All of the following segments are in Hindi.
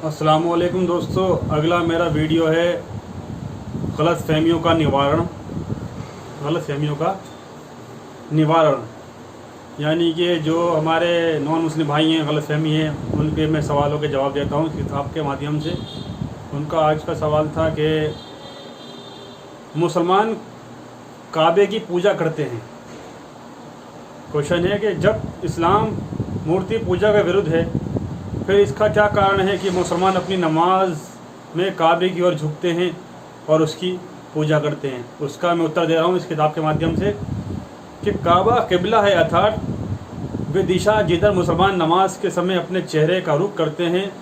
अस्सलामुअलैकुम दोस्तों, अगला मेरा वीडियो है गलतफहमियों का निवारण। यानी कि जो हमारे नॉन मुस्लिम भाई हैं, गलतफहमी है, उनके मैं सवालों के जवाब देता हूँ किताब के माध्यम से। उनका आज का सवाल था कि मुसलमान काबे की पूजा करते हैं। क्वेश्चन है कि जब इस्लाम मूर्ति पूजा के विरुद्ध है, फिर इसका क्या कारण है कि मुसलमान अपनी नमाज में काबे की ओर झुकते हैं और उसकी पूजा करते हैं। उसका मैं उत्तर दे रहा हूँ इस किताब के माध्यम से कि काबा किबला है, अर्थात वे दिशा जिधर मुसलमान नमाज के समय अपने चेहरे का रुख करते हैं।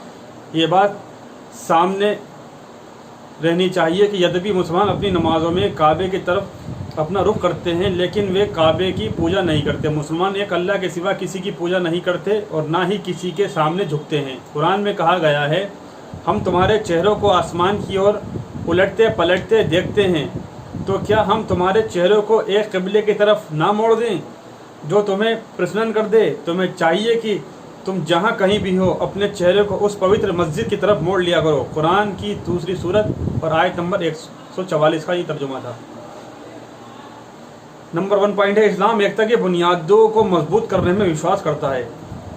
ये बात सामने रहनी चाहिए कि यद्यपि मुसलमान अपनी नमाज़ों में काबे की तरफ अपना रुख करते हैं, लेकिन वे काबे की पूजा नहीं करते। मुसलमान एक अल्लाह के सिवा किसी की पूजा नहीं करते और ना ही किसी के सामने झुकते हैं। कुरान में कहा गया है, हम तुम्हारे चेहरों को आसमान की ओर उलटते पलटते देखते हैं, तो क्या हम तुम्हारे चेहरों को एक क़िबले की तरफ ना मोड़ दें जो तुम्हें प्रसन्न कर दे। तुम्हें चाहिए कि तुम जहाँ कहीं भी हो अपने चेहरे को उस पवित्र मस्जिद की तरफ मोड़ लिया करो। कुरान की 2 सूरत और आयत नंबर 144 का ये तर्जुमा था। नंबर 1 पॉइंट है, इस्लाम एकता की बुनियादों को मजबूत करने में विश्वास करता है।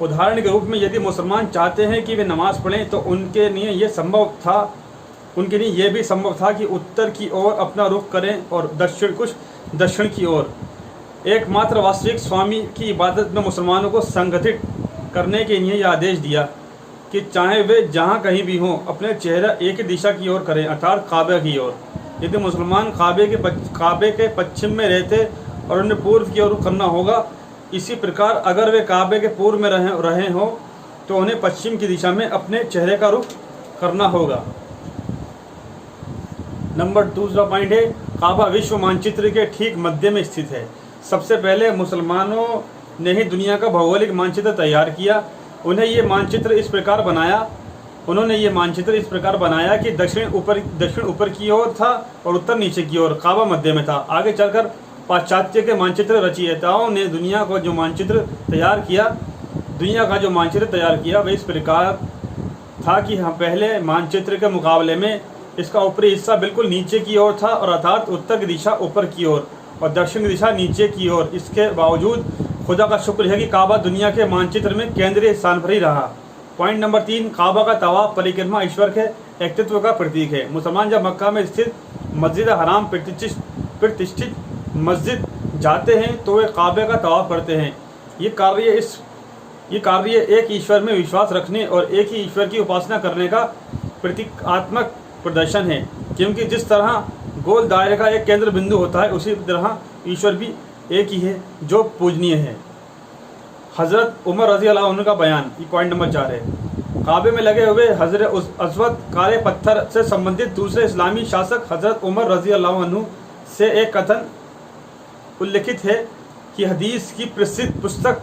उदाहरण के रूप में यदि मुसलमान चाहते हैं कि वे नमाज़ पढ़ें तो उनके लिए ये भी संभव था कि उत्तर की ओर अपना रुख करें और दक्षिण की ओर। एकमात्र वास्तविक स्वामी की इबादत में मुसलमानों को संगठित करने के लिए यह आदेश दिया कि चाहे वे जहाँ कहीं भी हों अपने चेहरा एक ही दिशा की ओर करें, अर्थात काबा की ओर। यदि मुसलमान काबे के पश्चिम में रहते और उन्हें पूर्व की ओर करना होगा। इसी प्रकार अगर वे काबे के पूर्व में रहे हों तो उन्हें पश्चिम की दिशा में अपने चेहरे का रुख करना होगा। नंबर 2 पॉइंट है, काबा विश्व मानचित्र के ठीक मध्य में स्थित है। सबसे पहले मुसलमानों ने ही दुनिया का भौगोलिक मानचित्र तैयार किया। उन्होंने ये मानचित्र इस प्रकार बनाया कि दक्षिण ऊपर की ओर था और उत्तर नीचे की ओर, काबा मध्य में था। आगे चलकर पाश्चात्य के मानचित्र रचयिताओं ने दुनिया का जो मानचित्र तैयार किया वह इस प्रकार था कि पहले मानचित्र के मुकाबले में इसका ऊपरी हिस्सा बिल्कुल नीचे की ओर था, और अर्थात उत्तर की दिशा ऊपर की ओर और दक्षिण की दिशा नीचे की ओर। इसके बावजूद खुदा का शुक्र है कि काबा दुनिया के मानचित्र में केंद्रीय स्थान पर ही रहा। पॉइंट नंबर 3, काबा का तवाफ परिक्रमा ईश्वर के व्यक्तित्व का प्रतीक है। मुसलमान जब मक्का में स्थित मस्जिद हराम प्रतिष्ठित मस्जिद जाते हैं तो वे काबे का तवाफ करते हैं। ये कार्य एक ईश्वर में विश्वास रखने और एक ही ईश्वर की उपासना करने का प्रतीकात्मक प्रदर्शन है, क्योंकि जिस तरह गोल दायरे का एक केंद्र बिंदु होता है, उसी तरह ईश्वर भी एक ही है जो पूजनीय है। हज़रत उमर रज़ी अल्लाह अन्हु का बयान, ये पॉइंट नंबर 4 है। काबे में लगे हुए हज़रत अस्वद काले पत्थर से संबंधित दूसरे इस्लामी शासक हज़रत उमर रज़ी अल्लाह अन्हु से एक कथन उल्लिखित है कि हदीस की प्रसिद्ध पुस्तक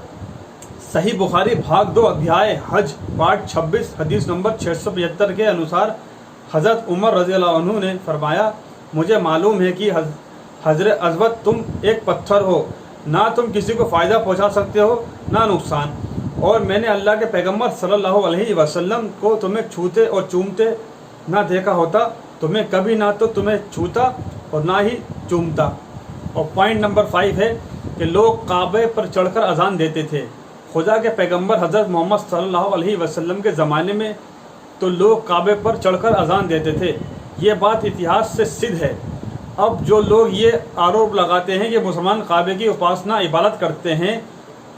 सही बुखारी भाग 2 अध्याय हज पाठ 26 हदीस नंबर 675 के अनुसार हज़रत उमर रज़ी अल्लाह अन्हु ने फरमाया, मुझे मालूम है कि हज़रत अस्वद तुम एक पत्थर हो, ना तुम किसी को फ़ायदा पहुंचा सकते हो ना नुकसान, और मैंने अल्लाह के पैगंबर सल्लल्लाहु अलैहि वसल्लम को तुम्हें छूते और चूमते ना देखा होता। तुम्हें कभी ना तो तुम्हें छूता और ना ही चूमता। और पॉइंट नंबर 5 है कि लोग काबे पर चढ़कर अजान देते थे। खुदा के पैगंबर हज़रत मोहम्मद सल्लल्लाहु अलैहि वसल्लम के ज़माने में तो लोग काबे पर चढ़कर अजान देते थे। ये बात इतिहास से सिद्ध है। अब जो लोग ये आरोप लगाते हैं कि मुसलमान काबे की उपासना इबादत करते हैं,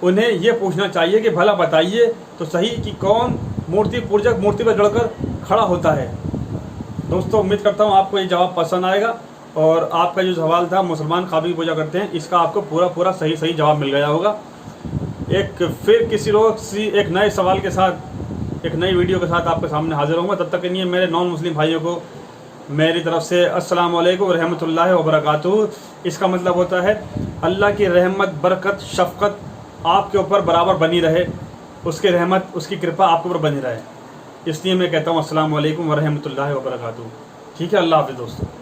उन्हें ये पूछना चाहिए कि भला बताइए तो सही कि कौन मूर्ति पूजक मूर्ति पर चढ़कर खड़ा होता है। दोस्तों, उम्मीद करता हूँ आपको ये जवाब पसंद आएगा और आपका जो सवाल था मुसलमान काबे की पूजा करते हैं, इसका आपको पूरा सही जवाब मिल गया होगा। फिर किसी रोज़ एक नए सवाल के साथ एक नई वीडियो के साथ आपके सामने हाजिर होऊंगा। तब तक के लिए मेरे नॉन मुस्लिम भाइयों को मेरी तरफ से अस्सलाम वालेकुम रहमतुल्लाहि व बरकातुहू। इसका मतलब होता है अल्लाह की रहमत, बरकत, शफ़क़त आपके ऊपर बराबर बनी रहे, उसकी रहमत, उसकी कृपा आपके ऊपर बनी रहे। इसलिए मैं कहता हूँ अस्सलाम वालेकुम व रहमतुल्लाहि व बरकातुहू। ठीक है, अल्लाह हाफ़िज़ दोस्तों।